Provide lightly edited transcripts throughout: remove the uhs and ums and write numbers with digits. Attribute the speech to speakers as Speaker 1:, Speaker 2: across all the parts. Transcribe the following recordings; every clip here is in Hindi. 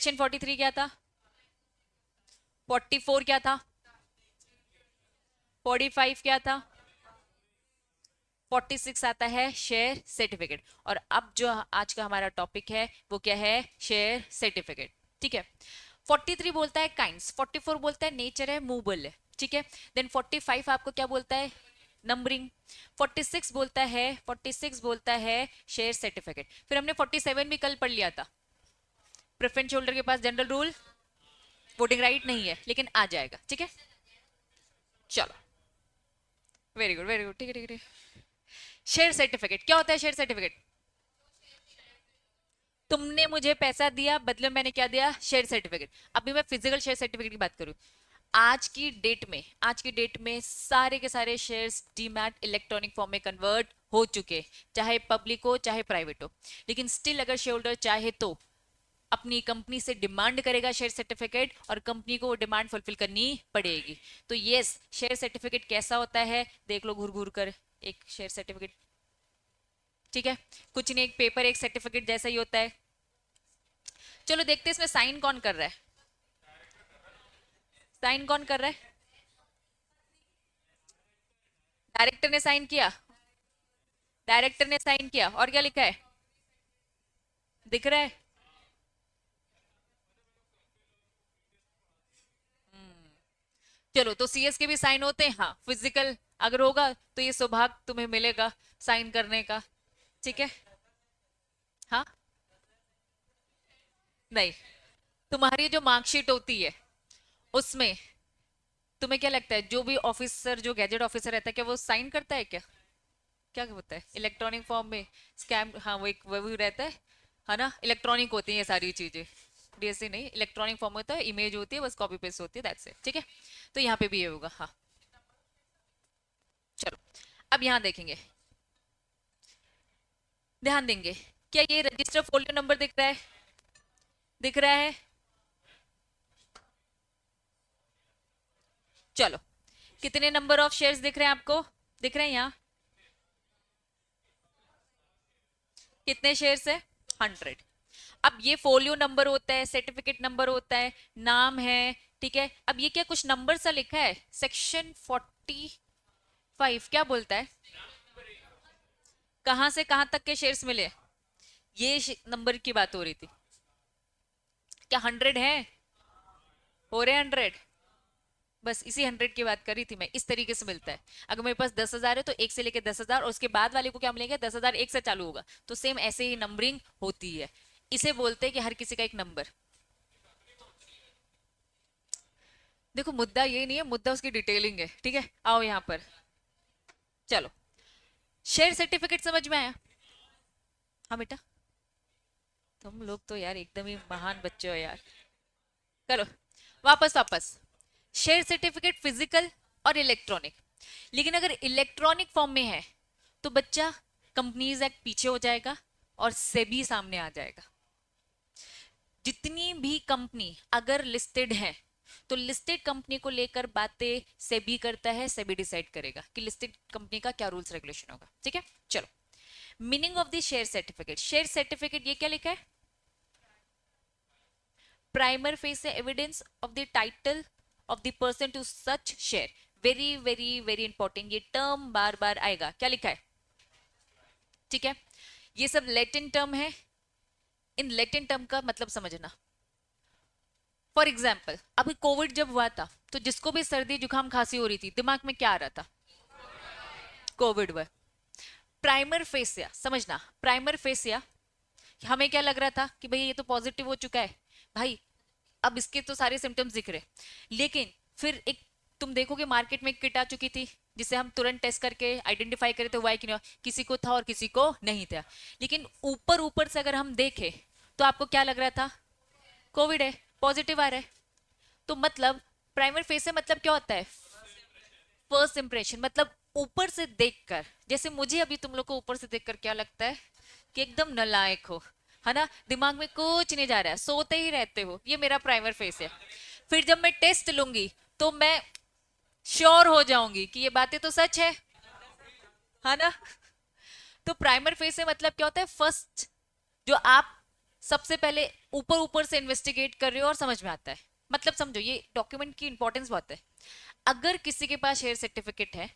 Speaker 1: सेक्शन 43 क्या था? 44 क्या था? 45 क्या था? 46 आता है शेयर सर्टिफिकेट। और अब जो आज का हमारा टॉपिक है वो क्या है? Share certificate. ठीक है। 43 बोलता है काइंड्स, 44 बोलता है नेचर है, मूवेबल है। ठीक है। देन 45 आपको क्या बोलता है? नंबरिंग। 46 बोलता है, 46 बोलता है शेयर सर्टिफिकेट। फिर हमने 47 भी कल पढ़ लिया था। प्रेफरेंस होल्डर के पास जनरल रूल वोटिंग राइट नहीं है, लेकिन आ जाएगा। ठीक है, चलो, वेरी गुड वेरी गुड। ठीक है ठीक है। शेयर सर्टिफिकेट क्या होता है? शेयर सर्टिफिकेट, तुमने मुझे पैसा दिया, बदले में मैंने क्या दिया? Share certificate. अभी मैं फिजिकल शेयर सर्टिफिकेट की बात करूं, आज की डेट में सारे के सारे शेयर्स डीमैट इलेक्ट्रॉनिक फॉर्म में कन्वर्ट हो चुके, चाहे पब्लिक हो चाहे प्राइवेट हो। लेकिन स्टिल अगर शेयर होल्डर चाहे तो अपनी कंपनी से डिमांड करेगा शेयर सर्टिफिकेट, और कंपनी को वो डिमांड फुलफिल करनी पड़ेगी। तो यस, शेयर सर्टिफिकेट कैसा होता है देख लो घूर घूर कर। एक शेयर सर्टिफिकेट, ठीक है, कुछ नहीं, एक पेपर एक सर्टिफिकेट जैसा ही होता है। चलो देखते हैं इसमें साइन कौन कर रहा है। साइन कौन कर रहा है? डायरेक्टर ने साइन किया, डायरेक्टर ने साइन किया। और क्या लिखा है? दिख रहा है? चलो, तो सीएस के भी साइन होते हैं, हाँ। फिजिकल अगर होगा तो ये सौभाग्य तुम्हें मिलेगा साइन करने का। ठीक है। हाँ, नहीं, तुम्हारी जो मार्कशीट होती है उसमें तुम्हें क्या लगता है, जो भी ऑफिसर, जो गैजेट ऑफिसर रहता है, क्या वो साइन करता है क्या? क्या होता है इलेक्ट्रॉनिक फॉर्म में? स्कैम, हाँ, वो एक वो भी रहता है ना। इलेक्ट्रॉनिक होती है ये सारी चीजें, डीएससी नहीं, इलेक्ट्रॉनिक फॉर्म होता है, इमेज होती है, बस कॉपी पेस्ट होती है, दैट्स इट। ठीक है, तो यहाँ पे भी ये होगा, हाँ। चलो, अब यहाँ देखेंगे, ध्यान देंगे। क्या ये रजिस्टर फोल्डर नंबर दिख रहा है? दिख रहा है? चलो, कितने नंबर ऑफ शेयर्स दिख रहे हैं आपको? दिख रहे हैं यहाँ? कितने शेयर्स है? 100। अब ये फोलियो नंबर होता है, सर्टिफिकेट नंबर होता है, नाम है। ठीक है, अब ये क्या कुछ नंबर सा लिखा है? सेक्शन 45 क्या बोलता है? कहां से कहां तक के शेयर्स मिले? ये नंबर की बात हो रही थी। क्या 100 है? हो रहे 100? बस इसी 100 की बात कर रही थी मैं। इस तरीके से मिलता है। अगर मेरे पास 10,000 है तो एक से लेके 10,000, और उसके बाद वाले को क्या मिलेगा? 10,000 एक से चालू होगा। तो सेम ऐसे ही नंबरिंग होती है। इसे बोलते हैं कि हर किसी का एक नंबर। देखो, मुद्दा ये नहीं है, मुद्दा उसकी डिटेलिंग है। ठीक है, आओ यहाँ पर। चलो, शेयर सर्टिफिकेट समझ में आया? हाँ बेटा, तुम लोग तो यार एकदम ही महान बच्चे हो यार। चलो, वापस वापस। शेयर सर्टिफिकेट फिजिकल और इलेक्ट्रॉनिक। लेकिन अगर इलेक्ट्रॉनिक फॉर्म में है तो बच्चा कंपनीज एक्ट पीछे हो जाएगा और सेबी सामने आ जाएगा। जितनी भी कंपनी अगर लिस्टेड है तो लिस्टेड कंपनी को लेकर बातें सेबी करता है, सेबी डिसाइड करेगा कि लिस्टेड कंपनी का क्या रूल्स रेगुलेशन होगा। ठीक है, चलो, meaning of the share certificate. Share certificate ये क्या लिखा है? Prima facie evidence of the title of the person to such share. Very very very important, ये टर्म बार बार आएगा। क्या लिखा है? ठीक है, ये सब लैटिन टर्म है। इन लैटिन टर्म का मतलब समझना। फॉर एग्जाम्पल, अभी कोविड जब हुआ था तो जिसको भी सर्दी जुकाम खांसी हो रही थी, दिमाग में क्या आ रहा था? कोविड हुआ। प्राइमर फेसिया समझना, प्राइमर फेसिया, हमें क्या लग रहा था कि भाई ये तो पॉजिटिव हो चुका है भाई, अब इसके तो सारे सिम्टम्स दिख रहे। लेकिन फिर एक, तुम देखोगे मार्केट में एक किट आ चुकी थी जिसे हम तुरंत टेस्ट करके आइडेंटिफाई करे थे हुआ है कि नहीं, किसी को था और किसी को नहीं था। लेकिन ऊपर ऊपर से अगर हम देखें तो आपको क्या लग रहा था? कोविड है, पॉजिटिव आ रहा है। तो मतलब प्राइमर फेस से मतलब क्या होता है? फर्स्ट इंप्रेशन, मतलब ऊपर से देखकर। जैसे मुझे अभी तुम लोग को ऊपर से देखकर क्या लगता है? कि एकदम नालायक हो, है ना, दिमाग में कुछ नहीं जा रहा है, सोते ही रहते हो, ये मेरा प्राइमर फेस है। फिर जब मैं टेस्ट लूंगी तो मैं श्योर हो जाऊंगी कि ये बातें तो सच है ना। तो प्राइमर फेस से मतलब क्या होता है? फर्स्ट, जो आप सबसे पहले ऊपर ऊपर से इन्वेस्टिगेट कर रहे हो और समझ में आता है। मतलब समझो ये डॉक्यूमेंट की इंपॉर्टेंस बहुत है। अगर किसी के पास शेयर सर्टिफिकेट है,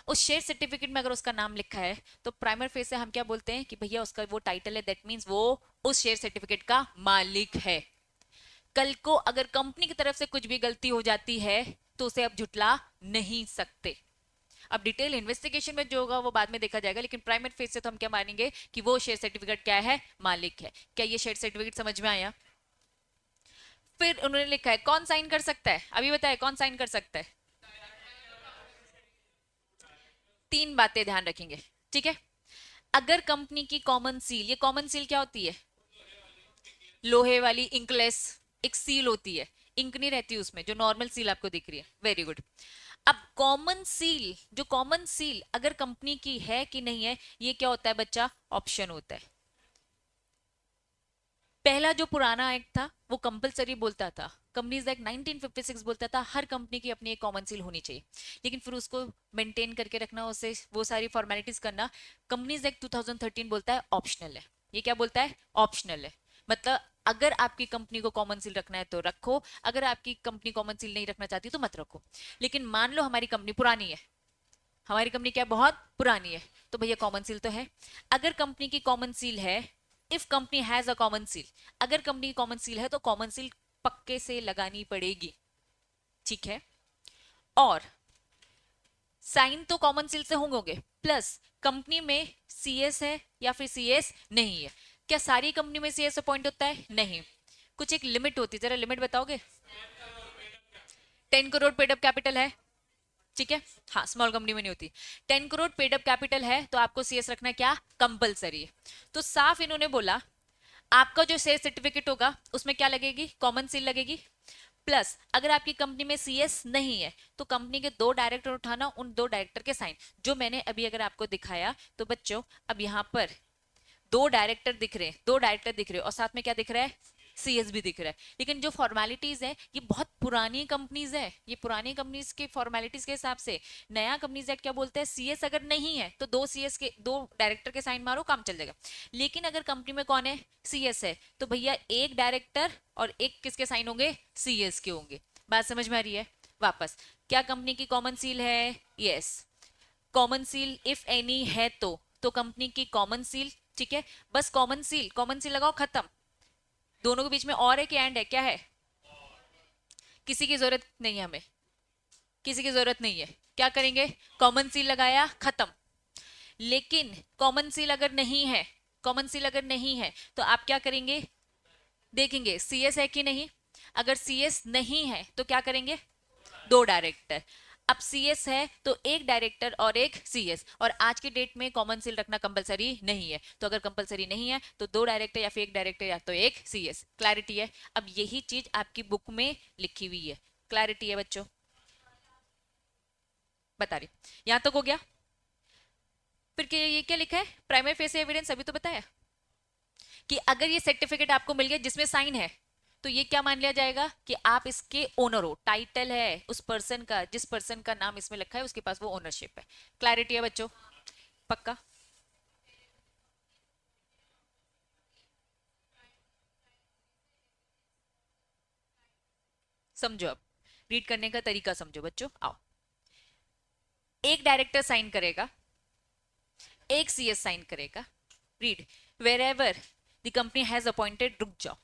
Speaker 1: उस शेयर सर्टिफिकेट में अगर उसका नाम लिखा है, तो प्राइमर फेस से हम क्या बोलते हैं कि भैया उसका वो टाइटल है, दैट मींस वो उस शेयर सर्टिफिकेट का मालिक है। कल को अगर कंपनी की तरफ से कुछ भी गलती हो जाती है तो उसे अब झुटला नहीं सकते। अब डिटेल इन्वेस्टिगेशन में जो होगा वो बाद में देखा जाएगा, लेकिन प्राइमरी फेज से तो हम क्या मानेंगे कि वो शेयर सर्टिफिकेट क्या है, मालिक है। क्या ये शेयर सर्टिफिकेट समझ में आया? फिर उन्होंने लिखा है कौन साइन कर सकता है, अभी बताए कौन साइन कर सकता है। तीन बातें ध्यान रखेंगे, ठीक है। अगर कंपनी की कॉमन सील, ये कॉमन सील क्या होती है? लोहे वाली इंकलेस एक सील होती है, इंक नहीं रहती उसमें, जो नॉर्मल सील आपको दिख रही है। Very good. अब कॉमन सील, जो कॉमन सील अगर कंपनी की है कि नहीं है, ये क्या होता है बच्चा? ऑप्शन होता है। पहला जो पुराना एक्ट था वो कंपलसरी बोलता था, कंपनीज एक्ट 1956 बोलता था हर कंपनी की अपनी एक कॉमन सील होनी चाहिए, लेकिन फिर उसको मेंटेन करके रखना, उसे वो सारी फॉर्मेलिटीज करना, कंपनीज एक्ट 2013 बोलता है ऑप्शनल है। ये क्या बोलता है? ऑप्शनल है। मतलब अगर आपकी कंपनी को कॉमन सील रखना है तो रखो, अगर आपकी कंपनी कॉमन सील नहीं रखना चाहती तो मत रखो। लेकिन मान लो हमारी कंपनी पुरानी है, हमारी कंपनी क्या बहुत पुरानी है, तो भैया कॉमन सील तो है। अगर कंपनी की कॉमन सील है, if company has a common seal, अगर कंपनी की कॉमन सील है तो कॉमन सील पक्के से लगानी पड़ेगी, ठीक है। और साइन तो कॉमन सील से होंगे, प्लस कंपनी में सीएस है या फिर सीएस नहीं है। क्या सारी कंपनी में सीएस अपॉइंट होता है? नहीं, कुछ एक लिमिट होती है, जरा लिमिट बताओगे? 10 करोड़ पेड अप कैपिटल है, ठीक है। हाँ, स्मॉल कंपनी में नहीं होती। 10 करोड़ पेड अप कैपिटल है तो आपको सीएस रखना क्या कंपलसरी है। तो साफ इन्होंने बोला आपका जो शेयर सर्टिफिकेट होगा उसमें क्या लगेगी? कॉमन सील लगेगी। प्लस अगर आपकी कंपनी में सीएस नहीं है तो कंपनी के दो डायरेक्टर उठाना, उन दो डायरेक्टर के साइन, जो मैंने अभी अगर आपको दिखाया तो बच्चों अब यहां पर दो डायरेक्टर दिख रहे हैं, दो डायरेक्टर दिख रहे हैं और साथ में क्या दिख रहा है? सीएस भी दिख रहा है। लेकिन जो फॉर्मेलिटीज है ये बहुत पुरानी कंपनीज है, ये पुरानी कंपनीज के फॉर्मेलिटीज के हिसाब से नया कंपनीज एक्ट क्या बोलते हैं? सीएस अगर नहीं है तो दो सीएस के, दो डायरेक्टर के साइन मारो, काम चल जाएगा। लेकिन अगर कंपनी में कौन है? सीएस है, तो भैया एक डायरेक्टर और एक किसके साइन होंगे? सीएस के होंगे। बात समझ में आ रही है? वापस, क्या कंपनी की कॉमन सील है? Yes, common seal if any है तो कंपनी की कॉमन सील, ठीक है। बस कॉमन सील, कॉमन सील लगाओ, खत्म। दोनों के बीच में और है कि एंड है? क्या है? किसी की जरूरत नहीं है हमें, किसी की जरूरत नहीं है। क्या करेंगे? कॉमन सील लगाया, खत्म। लेकिन कॉमन सील अगर नहीं है, कॉमन सील अगर नहीं है तो आप क्या करेंगे? देखेंगे सीएस है कि नहीं। अगर सीएस नहीं है तो क्या करेंगे? दो डायरेक्टर। अब सीएस है तो एक डायरेक्टर और एक सीएस, और आज की डेट में कॉमन सील रखना कंपलसरी नहीं है, तो अगर कंपलसरी नहीं है तो दो डायरेक्टर या फिर एक डायरेक्टर या तो एक सीएस। क्लैरिटी है? अब यही चीज आपकी बुक में लिखी हुई है। क्लैरिटी है बच्चों? बता रही, यहां तक हो गया। फिर ये क्या लिखा है? प्राइमरी फेस एविडेंस, अभी तो बताया कि अगर ये सर्टिफिकेट आपको मिल गया जिसमें साइन है तो ये क्या मान लिया जाएगा कि आप इसके ओनर हो, टाइटल है उस पर्सन का, जिस पर्सन का नाम इसमें लिखा है उसके पास वो ओनरशिप है। क्लैरिटी है बच्चों? पक्का? समझो, अब रीड करने का तरीका समझो बच्चों, आओ। एक डायरेक्टर साइन करेगा, एक सीएस साइन करेगा। Read, wherever the company has appointed, रुक जाओ,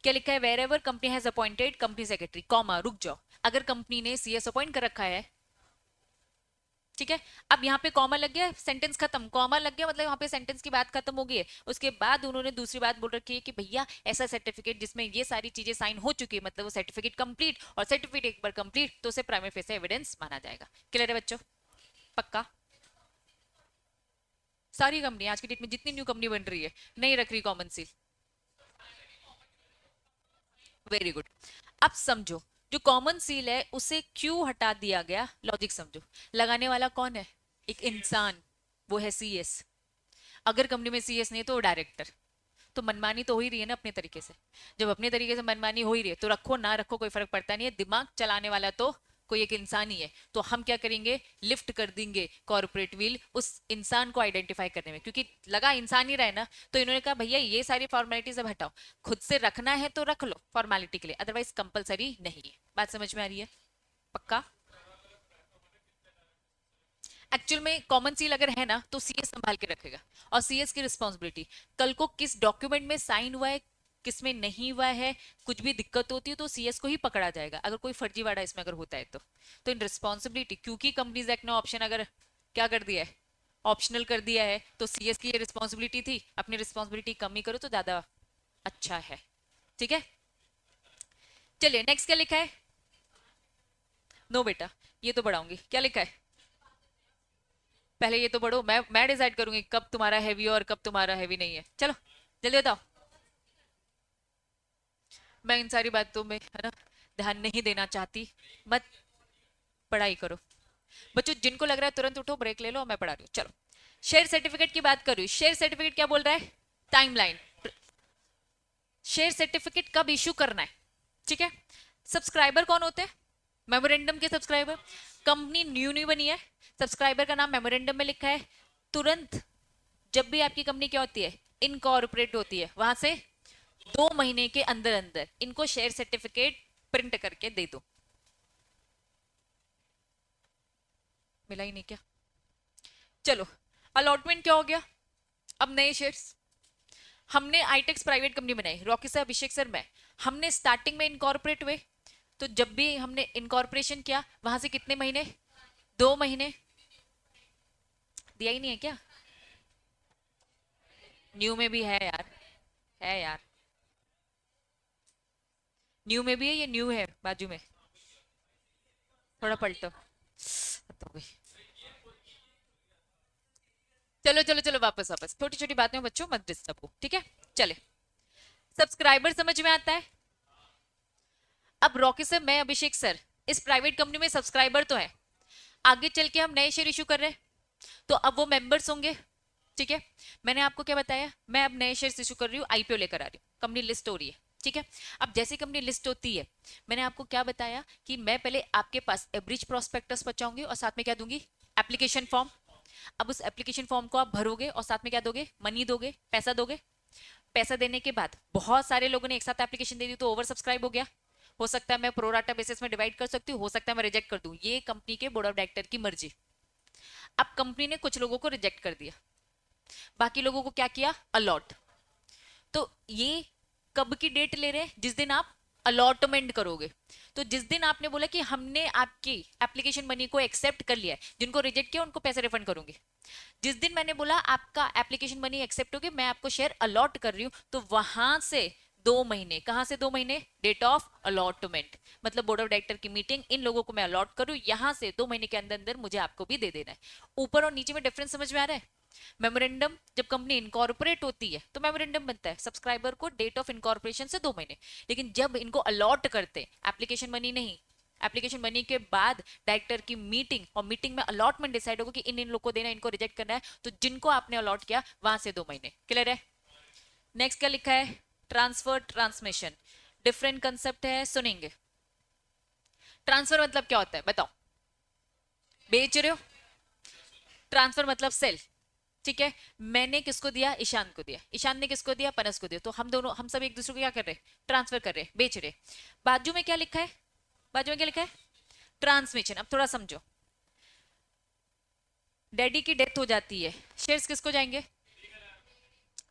Speaker 1: क्या लिखा है? Wherever company has appointed company secretary, comma, रुक जाओ, अगर कंपनी ने सीएस अपॉइंट कर रखा है, ठीक है। अब यहाँ पे कॉमा लग गया, सेंटेंस खत्म, कॉमा लग गया मतलब यहाँ पे सेंटेंस की बात खत्म हो गई है। उसके बाद उन्होंने दूसरी बात बोल रखी है कि भैया ऐसा सर्टिफिकेट जिसमें ये सारी चीजें साइन हो चुकी है, मतलब वो सर्टिफिकेट कंप्लीट, और सर्टिफिकेट एक बार कंप्लीट तो उसे प्राइमरी फेस एविडेंस माना जाएगा। क्लियर है बच्चों? पक्का? सारी कंपनी आज की डेट में जितनी न्यू कंपनी बन रही है नहीं रख रही कॉमन सील। Very good. अब समझो, जो कॉमन सील है उसे क्यों हटा दिया गया, लॉजिक समझो। लगाने वाला कौन है? एक इंसान, वो है सीएस। अगर कंपनी में सीएस नहीं है तो डायरेक्टर। तो मनमानी तो हो ही रही है ना अपने तरीके से। जब अपने तरीके से मनमानी हो ही रही है तो रखो ना रखो कोई फर्क पड़ता नहीं है, दिमाग चलाने वाला तो कोई एक इंसान ही है, तो हम क्या करेंगे, लिफ्ट कर देंगे कॉर्पोरेट विल उस इंसान को आइडेंटिफाई करने में, क्योंकि लगा इंसान ही रहे ना, तो इन्होंने कहा भैया ये सारी फॉर्मेलिटीज अब हटाओ, खुद से रखना है तो रख लो फॉर्मेलिटी के लिए, अदरवाइज कंपलसरी नहीं है। बात समझ में आ रही है? पक्का? एक्चुअल में कॉमन सील अगर है ना तो सीएस संभाल के रखेगा, और सीएस की रिस्पॉन्सिबिलिटी, कल को किस डॉक्यूमेंट में साइन हुआ है किस में नहीं हुआ है, कुछ भी दिक्कत होती है तो सीएस को ही पकड़ा जाएगा, अगर कोई फर्जीवाड़ा इसमें अगर होता है तो इन रिस्पॉन्सिबिलिटी, क्योंकि कंपनीज एक्ट ने ऑप्शन अगर क्या कर दिया है, ऑप्शनल कर दिया है, तो सीएस की ये रिस्पॉन्सिबिलिटी थी, अपनी रिस्पॉन्सिबिलिटी कम ही करो तो ज्यादा अच्छा है। ठीक है, चलिए नेक्स्ट क्या लिखा है? नो बेटा, ये तो बढ़ाऊंगी, क्या लिखा है? पहले ये तो पढ़ो, मैं डिसाइड करूंगी कब तुम्हारा हैवी और कब तुम्हारा हैवी नहीं है। चलो जल्दी बताओ। मैं इन सारी बातों में है ना ध्यान नहीं देना चाहती, मत, पढ़ाई करो। बच्चों जिनको लग रहा है तुरंत उठो, ब्रेक ले लो, मैं पढ़ा रही हूँ। चलो, शेयर सर्टिफिकेट की बात कर रही हूँ। शेयर सर्टिफिकेट क्या बोल रहा है? टाइमलाइन, शेयर सर्टिफिकेट कब इशू करना है। ठीक है, सब्सक्राइबर कौन होते हैं? मेमोरेंडम के सब्सक्राइबर। कंपनी न्यू न्यू बनी है, सब्सक्राइबर का नाम मेमोरेंडम में लिखा है, तुरंत जब भी आपकी कंपनी क्या होती है, इनकॉर्पोरेट होती है, वहां से 2 महीने के अंदर अंदर इनको शेयर सर्टिफिकेट प्रिंट करके दे दो। मिला ही नहीं क्या? चलो, अलॉटमेंट क्या हो गया? अब नए शेयर्स, हमने आईटेक्स प्राइवेट कंपनी बनाई, रॉकी सर, अभिषेक सर, मैं, हमने स्टार्टिंग में इनकॉर्पोरेट हुए, तो जब भी हमने इनकॉर्पोरेशन किया वहां से कितने महीने, 2 महीने, दिया ही नहीं है क्या? न्यू में भी है यार, है यार, न्यू में भी है, ये न्यू है बाजू में, थोड़ा पलटो, तो गई। चलो चलो चलो, वापस वापस, छोटी छोटी बातें में बच्चों मत डिस्टर्ब हो, ठीक है? चले, सब्सक्राइबर समझ में आता है। अब रॉकी सर, मैं, अभिषेक सर, इस प्राइवेट कंपनी में सब्सक्राइबर तो है, आगे चल के हम नए शेयर इशू कर रहे हैं, तो अब वो मेंबर्स होंगे। ठीक है, मैंने आपको क्या बताया, मैं अब नए शेयर इशू कर रही हूँ, आईपीओ लेकर आ रही हूँ, कंपनी लिस्ट हो रही है। ठीक है, अब जैसे कंपनी लिस्ट होती है, मैंने आपको क्या बताया कि मैं पहले आपके पास एब्रिज प्रोस्पेक्टस पहुंचाऊंगी और साथ में क्या दूंगी, एप्लीकेशन फॉर्म। अब उस एप्लीकेशन फॉर्म को आप भरोगे और साथ में क्या दोगे, मनी दोगे, पैसा दोगे। पैसा देने के बाद बहुत सारे लोगों ने एक साथ एप्लीकेशन दे दी तो ओवर सब्सक्राइब हो गया, हो सकता है मैं प्रोराटा बेसिस में डिवाइड कर सकती हूँ, हो सकता है मैं रिजेक्ट कर दूं, ये कंपनी के बोर्ड ऑफ डायरेक्टर की मर्जी। अब कंपनी ने कुछ लोगों को रिजेक्ट कर दिया, बाकी लोगों को क्या किया, अलॉट। तो ये कब की डेट ले रहे हैं, जिस दिन आप अलॉटमेंट करोगे। तो जिस दिन आपने बोला कि हमने आपकी एप्लीकेशन मनी को एक्सेप्ट कर लिया है, जिनको रिजेक्ट किया उनको पैसे रिफंड करूंगी, जिस दिन मैंने बोला आपका एप्लीकेशन मनी एक्सेप्ट हो गया, मैं आपको शेयर अलॉट कर रही हूँ, तो वहां से 2 महीने, कहां से 2 महीने, डेट ऑफ अलॉटमेंट, मतलब बोर्ड ऑफ डायरेक्टर की मीटिंग, इन लोगों को मैं अलॉट करूं, यहां से 2 महीने के अंदर अंदर मुझे आपको भी दे देना है। ऊपर और नीचे में डिफरेंस समझ में आ रहा है? मेमोरेंडम, जब कंपनी इनकॉर्पोरेट होती है तो मेमोरेंडम बनता है, सब्सक्राइबर को डेट ऑफ इनकॉर्पोरेशन से 2 महीने, लेकिन जब इनको अलॉट करते, एप्लीकेशन मनी नहीं, एप्लीकेशन मनी के बाद डायरेक्टर की मीटिंग, और मीटिंग में अलॉटमेंट डिसाइड होगा कि इन इन लोग को देना, इनको रिजेक्ट करना है, तो जिनको आपने अलॉट किया वहां से 2 महीने। क्लियर है? नेक्स्ट क्या लिखा है, ट्रांसफर ट्रांसमिशन, डिफरेंट कंसेप्ट है, सुनेंगे। ट्रांसफर मतलब क्या होता है बताओ, बेच रहे हो, ट्रांसफर मतलब सेल। ठीक है, मैंने किसको दिया, ईशान को दिया, ईशान ने किसको दिया, पनस को दिया, तो हम दोनों, हम सब एक दूसरे को क्या कर रहे हैं, ट्रांसफर कर रहे हैं, बेच रहे। बाजू में क्या लिखा है, बाजू में क्या लिखा है, ट्रांसमिशन। अब थोड़ा समझो, डैडी की डेथ हो जाती है, शेयर्स किसको जाएंगे,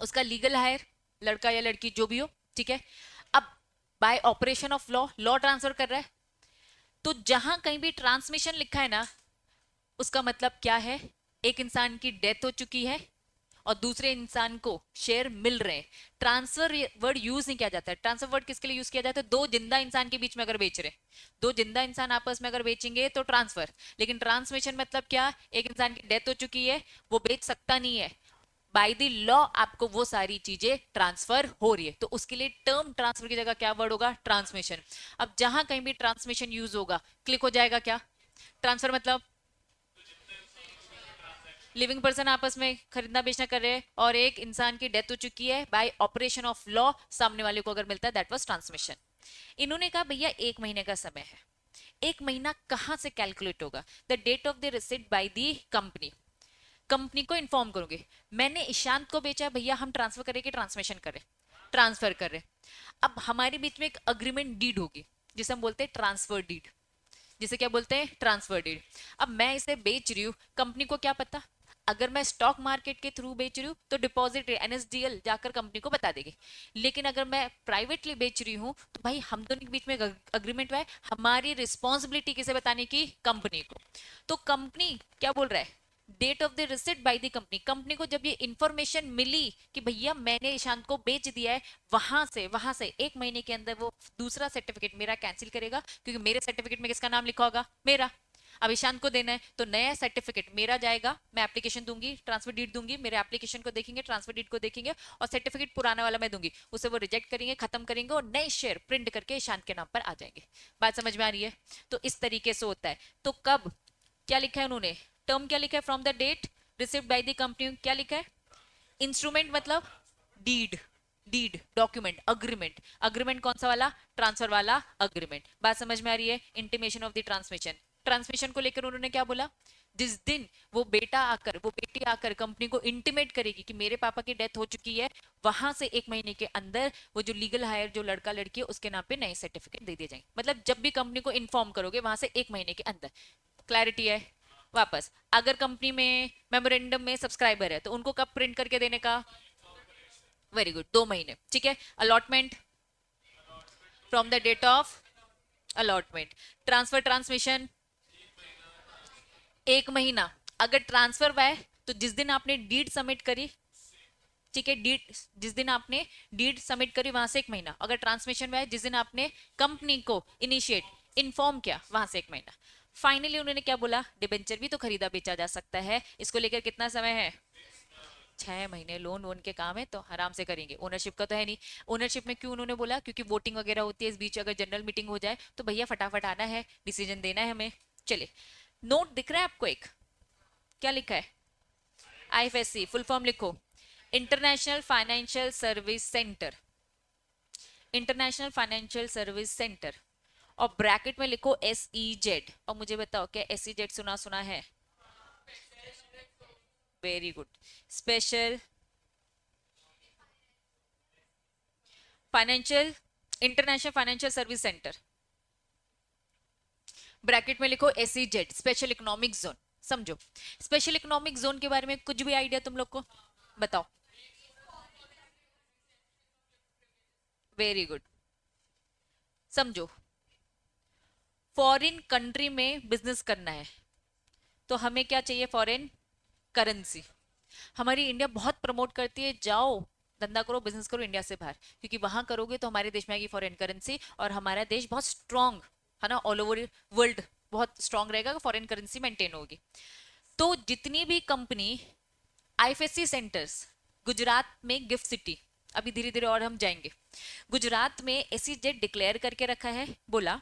Speaker 1: उसका लीगल हायर, लड़का या लड़की जो भी हो, ठीक है। अब bye operation of law, law transfer कर रहा है, तो जहां कहीं भी ट्रांसमिशन लिखा है ना, उसका मतलब क्या है, एक इंसान की डेथ हो चुकी है और दूसरे इंसान को शेयर मिल रहे हैं। ट्रांसफर वर्ड यूज नहीं किया जाता है, ट्रांसफर वर्ड किसके लिए यूज किया जाता है, दो जिंदा इंसान के बीच में अगर बेच रहे, दो जिंदा इंसान आपस में अगर बेचेंगे तो ट्रांसफर। लेकिन ट्रांसमिशन मतलब क्या, एक इंसान की डेथ हो चुकी है, वो बेच सकता नहीं है, बाय द लॉ आपको वो सारी चीजें ट्रांसफर हो रही है, तो उसके लिए टर्म ट्रांसफर की जगह क्या वर्ड होगा, ट्रांसमिशन। अब जहां कहीं भी ट्रांसमिशन यूज होगा, क्लिक हो जाएगा क्या, ट्रांसफर मतलब लिविंग पर्सन आपस में खरीदना बेचना कर रहे हैं और एक इंसान की डेथ हो चुकी है, बाय ऑपरेशन ऑफ लॉ सामने वाले को अगर मिलता है, दैट वाज ट्रांसमिशन। इन्होंने कहा भैया 1 महीने का समय है, एक महीना कहां से कैलकुलेट होगा? The date of the receipt by the company. Company को इन्फॉर्म करोगे मैंने ईशांत को बेचा भैया, हम ट्रांसफर करें कि ट्रांसमिशन करें? ट्रांसफर करें। अब हमारे बीच में एक अग्रीमेंट डीड होगी जिसे हम बोलते हैं ट्रांसफर डीड, जिसे क्या बोलते हैं? Transfer deed. अब मैं इसे बेच रही हूँ, कंपनी को क्या पता? अगर मैं स्टॉक मार्केट के थ्रू बेच रही हूँ तो डिपॉजिट एनएसडीएल जाकर कंपनी को बता देगी। लेकिन अगर मैं प्राइवेटली बेच रही हूँ तो भाई हम दोनों के बीच में अग्रीमेंट हुआ है, हमारी रिस्पॉन्सिबिलिटी किसे बताने की? कंपनी को। तो कंपनी क्या बोल रहा है? Date of the receipt by the company. Company को जब ये इंफॉर्मेशन मिली कि भैया मैंने ईशांत को बेच दिया है, वहां से एक महीने के अंदर वो दूसरा सर्टिफिकेट मेरा कैंसिल करेगा, क्योंकि मेरे सर्टिफिकेट में किसका नाम लिखा होगा? मेरा। अब ईशांत को देना है तो नया सर्टिफिकेट मेरा जाएगा, मैं एप्लीकेशन दूंगी, ट्रांसफर डीड दूंगी, मेरे एप्लीकेशन को देखेंगे, ट्रांसफर डीड को देखेंगे, और सर्टिफिकेट पुराना वाला मैं दूंगी, उसे वो रिजेक्ट करेंगे, खत्म करेंगे, और नए शेयर प्रिंट करके ईशांत के नाम पर आ जाएंगे। बात समझ में आ रही है? तो इस तरीके से होता है। तो कब क्या लिखा है उन्होंने? टर्म क्या लिखा है? From the date received by the company. क्या लिखा है? इंस्ट्रूमेंट मतलब deed, deed document, agreement. Agreement कौन सा वाला? ट्रांसफर वाला अग्रीमेंट। बात समझ में आ रही है? Intimation of the transmission. Transmission को लेकर उन्होंने क्या बोला? जिस दिन वो बेटी आकर कंपनी को इंटीमेट करेगी कि मेरे पापा की डेथ हो चुकी है, वहां से एक महीने के अंदर वो जो लीगल हायर जो लड़का लड़की है उसके नाम पे नए सर्टिफिकेट दे दिए जाएंगे। मतलब जब भी कंपनी को इन्फॉर्म करोगे वहां से एक महीने के अंदर। क्लैरिटी है? वापस, अगर कंपनी में मेमोरेंडम में सब्सक्राइबर है तो उनको कब प्रिंट करके देने का? वेरी गुड, 2 महीने। ठीक है। Allotment from the date of allotment. Transfer transmission 1 महीना। अगर ट्रांसफर हुआ है तो जिस दिन आपने डीड सबमिट करी, ठीक है, डीड जिस दिन आपने डीड सबमिट करी वहां से 1 महीना। अगर ट्रांसमिशन हुआ है जिस दिन आपने कंपनी को इनिशिएट इन्फॉर्म किया, वहां से 1 महीना। फाइनली उन्होंने क्या बोला? डिबेंचर भी तो खरीदा बेचा जा सकता है, इसको लेकर कितना समय है? 6 महीने। लोन वोन के काम है तो आराम से करेंगे, ओनरशिप का तो है नहीं। ओनरशिप में क्यों उन्होंने बोला? क्योंकि वोटिंग वगैरह होती है, इस बीच अगर जनरल मीटिंग हो जाए तो भैया फटाफट आना है, डिसीजन देना है हमें। चले, नोट दिख रहा है आपको एक? क्या लिखा है? आईएफएससी फुल फॉर्म लिखो, international financial service centre. International financial service centre, और ब्रैकेट में लिखो SEZ। और मुझे बताओ क्या SEZ सुना सुना है? Very good. Special financial, international financial service centre, bracket में लिखो SEZ, स्पेशल इकोनॉमिक जोन। समझो, स्पेशल इकोनॉमिक जोन के बारे में कुछ भी आइडिया तुम लोग को? बताओ। Very good. समझो, फॉरेन कंट्री में बिजनेस करना है तो हमें क्या चाहिए? Foreign currency. हमारी इंडिया बहुत प्रमोट करती है, जाओ धंधा करो, बिजनेस करो इंडिया से बाहर, क्योंकि वहां करोगे तो हमारे देश में आएगी फॉरेन करेंसी, और हमारा देश बहुत स्ट्रांग है ना, ऑल ओवर वर्ल्ड बहुत स्ट्रांग रहेगा, फॉरेन करेंसी मेंटेन होगी। तो जितनी भी कंपनी आईएफएससी सेंटर्स, गुजरात में गिफ्ट सिटी, अभी धीरे धीरे और हम जाएंगे, गुजरात में SEZ डिक्लेयर करके रखा है, बोला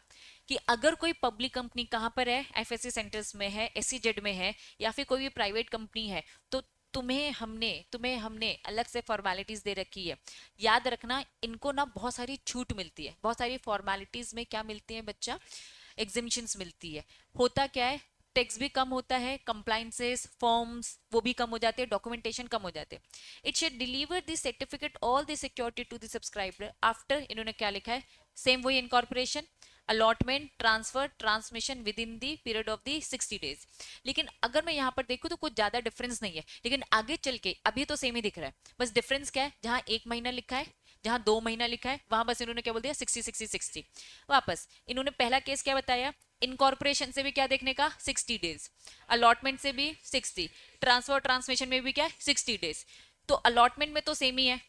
Speaker 1: कि अगर कोई पब्लिक कंपनी कहां पर है, आईएफएससी सेंटर्स में है, SEZ में है, या फिर कोई भी प्राइवेट कंपनी है, तो तुम्हें हमने अलग से फॉर्मेलिटीज दे रखी है। याद रखना, इनको ना बहुत सारी छूट मिलती है, बहुत सारी फॉर्मेलिटीज में क्या मिलती है बच्चा? एग्जिबिशंस मिलती है। होता क्या है? टैक्स भी कम होता है, कंप्लाइंसेस फॉर्म्स वो भी कम हो जाते हैं, डॉक्यूमेंटेशन कम हो जाते हैं। It should deliver the certificate all the security to the subscriber after, इन्होंने क्या लिखा है? सेम वही incorporation, allotment, transfer, transmission within the period of the 60 days. लेकिन अगर मैं यहाँ पर देखूँ तो कुछ ज्यादा डिफरेंस नहीं है, लेकिन आगे चल के अभी तो सेम ही दिख रहा है, बस डिफरेंस क्या है? जहाँ 1 महीना लिखा है, जहां 2 महीना लिखा है, वहां बस इन्होंने क्या बोल दिया? 60 60 60। वापस इन्होंने पहला केस क्या बताया? इनकॉर्पोरेशन से भी क्या देखने का? 60 डेज। अलॉटमेंट से भी 60, ट्रांसफर ट्रांसमिशन में भी क्या है? 60 डेज। तो अलॉटमेंट में तो सेम ही है,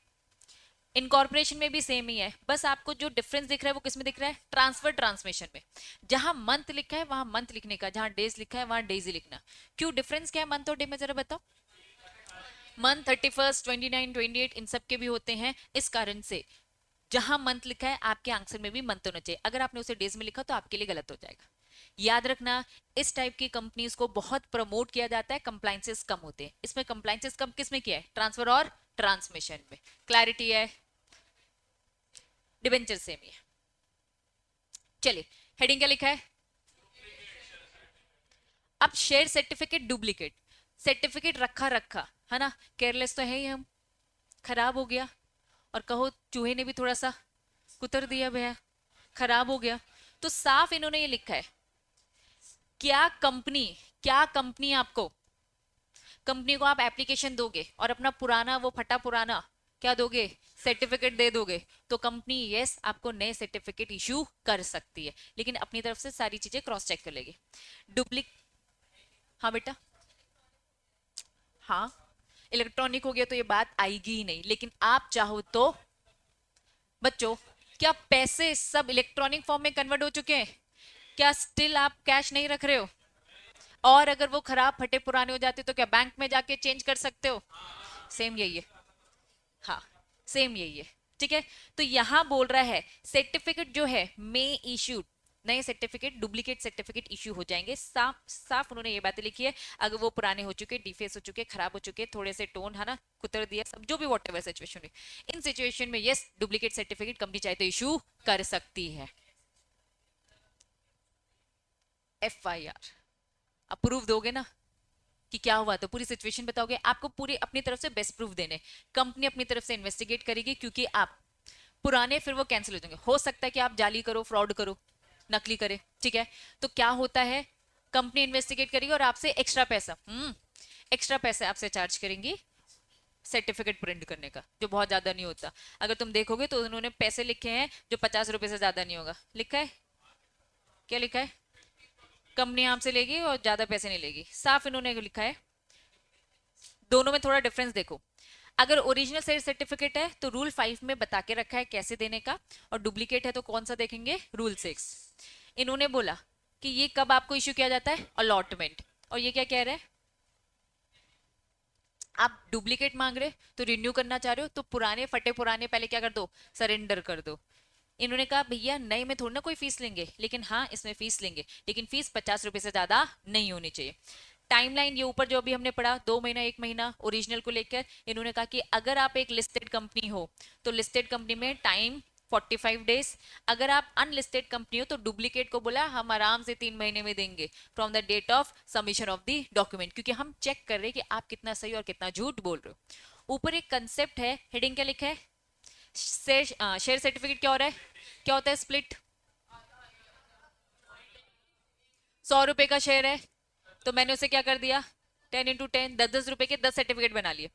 Speaker 1: इनकॉर्पोरेशन में भी सेम ही है, बस आपको जो डिफरेंस दिख रहा है वो किस में दिख रहा है? ट्रांसफर ट्रांसमिशन में। जहां मंथ लिखा है वहां मंथ लिखने का, जहां डेज लिखा है वहां डेज ही लिखना। क्यों डिफरेंस क्या है मंथ और डे में, जरा बताओ। मंथ 31, 29, 28 इन सब के भी होते हैं, इस कारण से जहां मंथ लिखा है आपके आंसर में भी मंथ होना चाहिए, अगर आपने उसे डेज में लिखा तो आपके लिए गलत हो जाएगा। याद रखना, इस टाइप की कंपनीज को बहुत प्रमोट किया जाता है, कंप्लाइंसेस कम होते हैं। इसमें कंप्लाइंसेस कम किस में किया है? ट्रांसफर और ट्रांसमिशन में। क्लैरिटी है? डिबेंचर सेम ही है। चलिए, हेडिंग क्या लिखा है? अब शेयर सर्टिफिकेट डुप्लीकेट, सर्टिफिकेट रखा रखा है ना, केयरलेस तो है ही हम, खराब हो गया, और कहो चूहे ने भी थोड़ा सा कुतर दिया भैया, खराब हो गया। तो साफ इन्होंने ये लिखा है, क्या कंपनी, क्या कंपनी आपको, कंपनी को आप एप्लीकेशन दोगे और अपना पुराना वो फटा पुराना क्या दोगे, सर्टिफिकेट दे दोगे, तो कंपनी यस आपको नए सर्टिफिकेट इशू कर सकती है, लेकिन अपनी तरफ से सारी चीजें क्रॉस चेक कर लेगी। डुप्लीक हाँ बेटा, हाँ इलेक्ट्रॉनिक हो गया तो ये बात आएगी ही नहीं, लेकिन आप चाहो तो बच्चों, क्या पैसे सब इलेक्ट्रॉनिक फॉर्म में कन्वर्ट हो चुके हैं, क्या स्टिल आप कैश नहीं रख रहे हो, और अगर वो खराब फटे पुराने हो जाते तो क्या बैंक में जाके चेंज कर सकते हो, सेम यही है, हाँ सेम यही है। ठीक है, तो यहां बोल रहा है सर्टिफिकेट जो है मे इश्यूड, नए सर्टिफिकेट डुप्लीकेट सर्टिफिकेट इश्यू हो जाएंगे, साफ साफ उन्होंने ये बातें लिखी है, अगर वो पुराने हो चुके, डिफेस हो चुके, खराब हो चुके, थोड़े से टोन है ना कुतर दिया सब, जो भी वॉट एवर सिचुएशन है, इन सिचुएशन में यस डुप्लीकेट सर्टिफिकेट कंपनी चाहे तो इशू कर सकती है। FIR अप्रूव दोगे ना कि क्या हुआ, तो पूरी सिचुएशन बताओगे, आपको पूरी अपनी तरफ से बेस्ट प्रूफ देने, कंपनी अपनी तरफ से इन्वेस्टिगेट करेगी, क्योंकि आप पुराने फिर वो कैंसिल हो जाएंगे, हो सकता है कि आप जाली करो, फ्रॉड करो, नकली करे, ठीक है, तो क्या होता है, कंपनी इन्वेस्टिगेट करेगी और आपसे एक्स्ट्रा पैसा, एक्स्ट्रा पैसे आपसे चार्ज करेंगी सर्टिफिकेट प्रिंट करने का, जो बहुत ज्यादा नहीं होता, अगर तुम देखोगे तो उन्होंने पैसे लिखे हैं जो 50 रुपए से ज्यादा नहीं होगा, लिखा है, क्या लिखा है, कंपनी आपसे लेगी और ज्यादा पैसे नहीं लेगी, साफ इन्होंने लिखा है। दोनों में थोड़ा डिफरेंस देखो, अगर ओरिजिनल सेल सर्टिफिकेट है तो रूल 5 में बता के रखा है कैसे देने का, और डुप्लीकेट है तो कौन सा देखेंगे, रूल 6। इन्होंने बोला कि ये कब आपको इश्यू किया जाता है, अलॉटमेंट, और ये क्या कह रहे हैं, आप डुप्लीकेट मांग रहे तो रिन्यू करना चाह रहे हो तो पुराने फटे पुराने पहले क्या कर दो, सरेंडर कर दो। इन्होंने कहा भैया नए में थोड़ी ना कोई फीस लेंगे, लेकिन हाँ इसमें फीस लेंगे, लेकिन फीस 50 रुपए से ज्यादा नहीं होनी चाहिए। टाइमलाइन ये ऊपर जो अभी हमने पढ़ा, 2 महीना 1 महीना ओरिजिनल को लेकर, इन्होंने कहा कि अगर आप एक लिस्टेड कंपनी हो तो लिस्टेड कंपनी में टाइम 45 डेज, अगर आप अनलिस्टेड कंपनी हो तो डुप्लीकेट को बोला हम आराम से 3 महीने में देंगे from the date of submission of the document, क्योंकि हम चेक कर रहे हैं कि आप कितना सही और कितना झूठ बोल रहे हो। ऊपर एक कंसेप्ट है, हेडिंग क्या लिखा है, शेयर सर्टिफिकेट क्या हो रहा है, क्या होता है स्प्लिट, 100 रुपए का शेयर है तो मैंने उसे क्या कर दिया, 10 × 10, 10 10 रुपए के 10 सर्टिफिकेट बना लिए।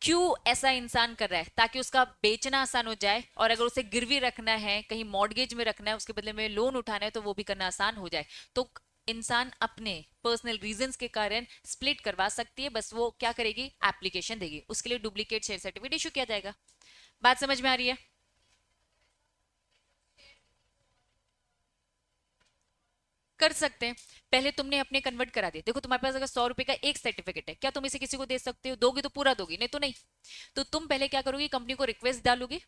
Speaker 1: क्यों ऐसा इंसान कर रहा है, ताकि उसका बेचना आसान हो जाए, और अगर उसे गिरवी रखना है, कहीं मॉर्गेज में रखना है, उसके बदले में लोन उठाना है, तो वो भी करना आसान हो जाए। तो इंसान अपने पर्सनल रीजंस के कारण स्प्लिट करवा सकती है, बस वो क्या करेगी, एप्लीकेशन देगी, उसके लिए डुप्लीकेट शेयर सर्टिफिकेट इशू किया जाएगा। बात समझ में आ रही है, कर सकते हैं। पहले तुमने अपने कन्वर्ट करा दिए, देखो तुम्हारे पास अगर 100 रुपए का एक सर्टिफिकेट है, क्या तुम इसे किसी को दे सकते हो, दोगी तो पूरा दोगी, नहीं तो नहीं। तो तुम पहले क्या करोगी, कंपनी को रिक्वेस्ट डालोगी,